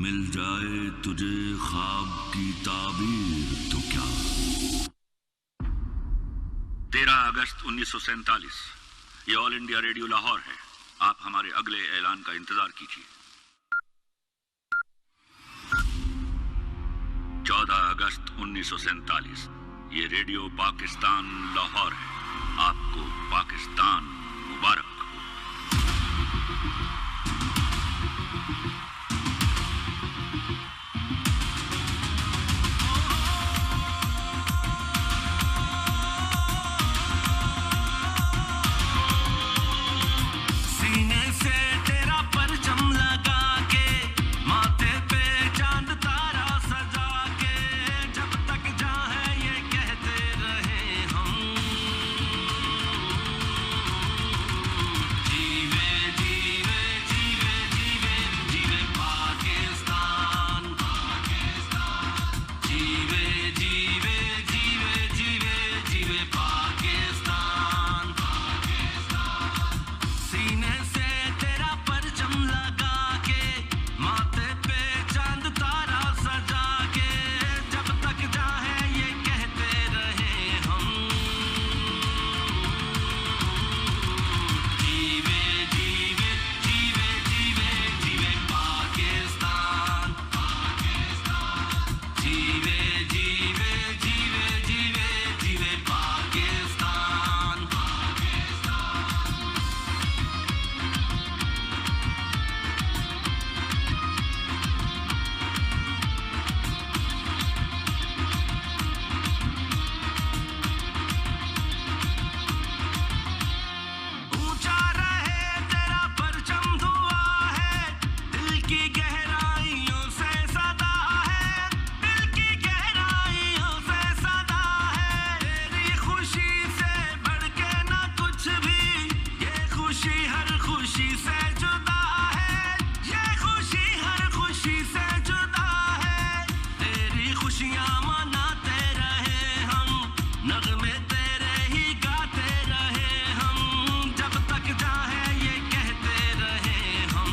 مل جائے تجھے خواب کی تعبیر تو کیا ہو۔ 13 اگست 1947 یہ آل انڈیا ریڈیو لاہور ہے۔ آپ ہمارے اگلے اعلان کا انتظار کیجیے۔ 14 اگست 1947 یہ ریڈیو پاکستان لاہور ہے۔ آپ کو پاکستان مبارک ہو۔ سینے سے تیرا پرچم لگا کے، ماتھے پہ چاند تارا سجا کے، جب تک جائیں یہ کہتے رہے ہم، جیوے جیوے جیوے جیوے جیوے پاکستان، جیوے جیوے جیوے جیوے جیوے پاکستان، سینے سے تیرا پرچم لگا کے، ماتھے پہ چاند تارا سجا کے، جب تک جائیں یہ کہتے رہے ہم، جیوے جیوے جیوے جیوے جیوے پاکستان، جیوے جیوے جیوے جیوے جیوے پاکستان۔ اونچا رہے تیرا پرچم دعا ہے، دل کی گہرائیوں سے صدا ہے، دل کی گہرائیوں سے صدا ہے، تیری خوشی سے بڑھ کے نہ کچھ بھی، یہ خوشی ہر خوشی سے جدا ہے، یہ خوشی ہر خوشی سے جدا ہے، تیری خوشیاں مناتے رہے ہم، نغمے تیرے ہی گاتے رہے ہم، جب تک جائیں یہ کہتے رہے ہم،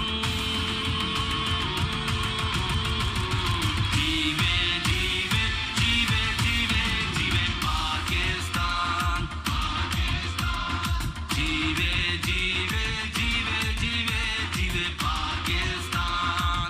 جیوے جیوے جیوے جیوے جیوے پاکستان، جیوے جیوے جیوے جیوے جیوے پاکستان۔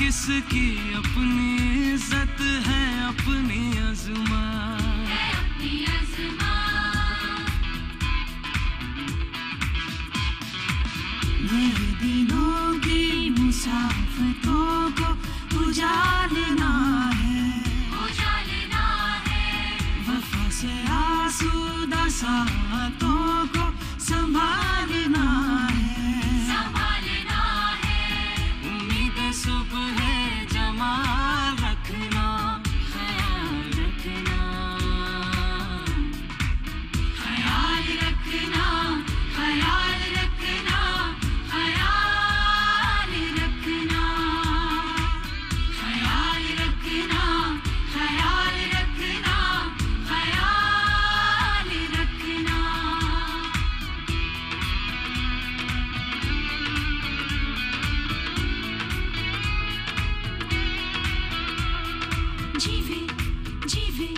کس کی اپنی عزت ہے اپنی عظمت نئے دنوں کی مسافتوں کو اجالنا ہے وفا سے آسودہ ساعتوں کو سنبھالنا ہے امید صبح جمال رکھنا خیال رکھنا خیال رکھنا خیال رکھنا خیال رکھنا خیال رکھنا خیال رکھنا خیال رکھنا جیوے جیوے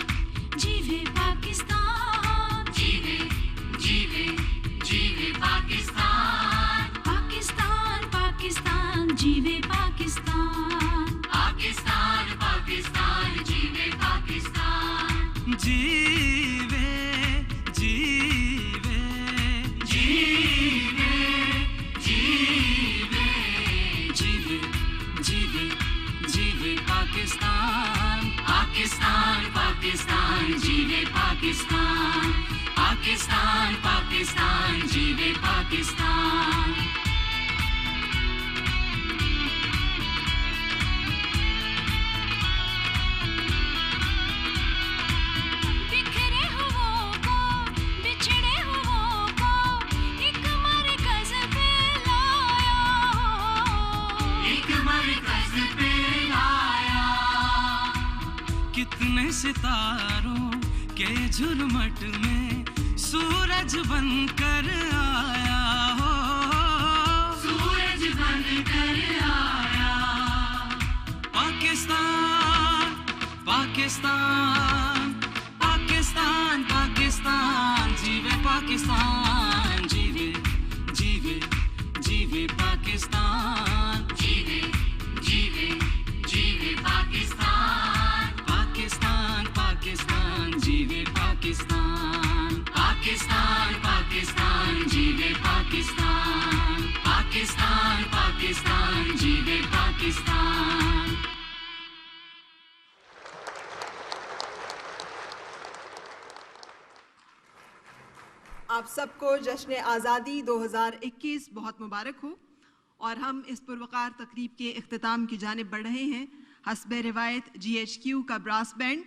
جیوے پاکستان جیوے جیوے جیوے پاکستان پاکستان پاکستان جیوے پاکستان پاکستان پاکستان جیوے پاکستان جیوے جیوے جیوے جیوے جیوے جیوے جیوے پاکستان پاکستان پاکستان جیوے پاکستان پاکستان پاکستان جیوے پاکستان بکھرے ہوا کو بچھڑے ہوا کو ایک مرکز پہ لایا ایک مرکز پہ لایا کتنے ستاروں کے جھلمٹ میں سورج بن کر آیا ہو سورج بن کر آیا پاکستان پاکستان پاکستان پاکستان جیوے پاکستان جیوے جیوے جیوے پاکستان جیوے جیوے جیوے پاکستان پاکستان پاکستان جیوے پاکستان پاکستان پاکستان جیوے پاکستان پاکستان پاکستان جیوے پاکستان آپ سب کو جشن آزادی 2021 بہت مبارک ہو اور ہم اس پروقار تقریب کے اختتام کی جانب بڑھ رہے ہیں. حسب روایت GHQ کا براس بینڈ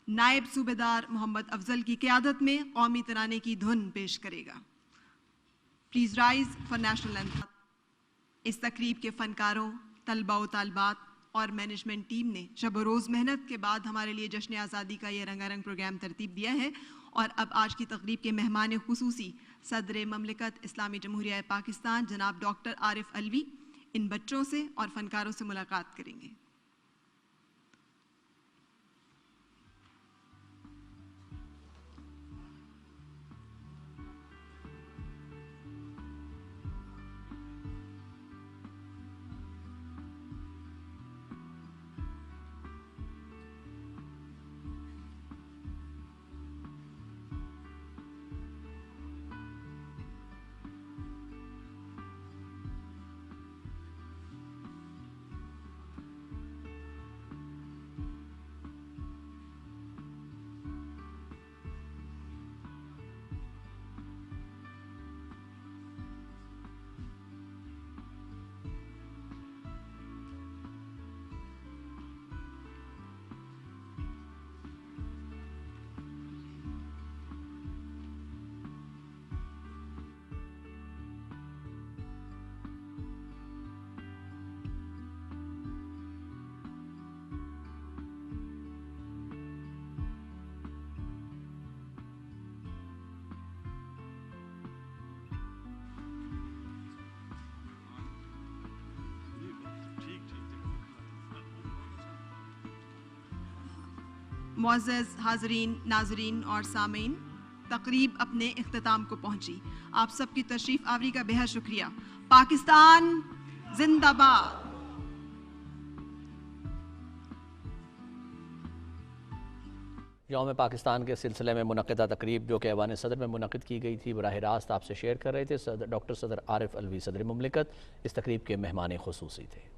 نائب صوبیدار محمد افضل کی قیادت میں قومی ترانے کی دھن پیش کرے گا. Please rise for national anthem. اس تقریب کے فنکاروں، طلباء و طالبات اور مینجمنٹ ٹیم نے شب و روز محنت کے بعد ہمارے لیے جشن آزادی کا یہ رنگا رنگ پروگرام ترتیب دیا ہے. اور اب آج کی تقریب کے مہمان خصوصی صدر مملکت اسلامی جمہوریہ پاکستان جناب ڈاکٹر عارف علوی ان بچوں سے اور فنکاروں سے ملاقات کریں گے. معزز حاضرین، ناظرین اور سامعین، تقریب اپنے اختتام کو پہنچی. آپ سب کی تشریف آوری کا بے حد شکریہ. پاکستان زندہ باد. یوم پاکستان کے سلسلے میں منعقدہ تقریب جو کہ ایوان صدر میں منعقد کی گئی تھی، براہ راست آپ سے شیئر کر رہے تھے ڈاکٹر صدر عارف علوی صدر مملکت اس تقریب کے مہمان خصوصی تھے۔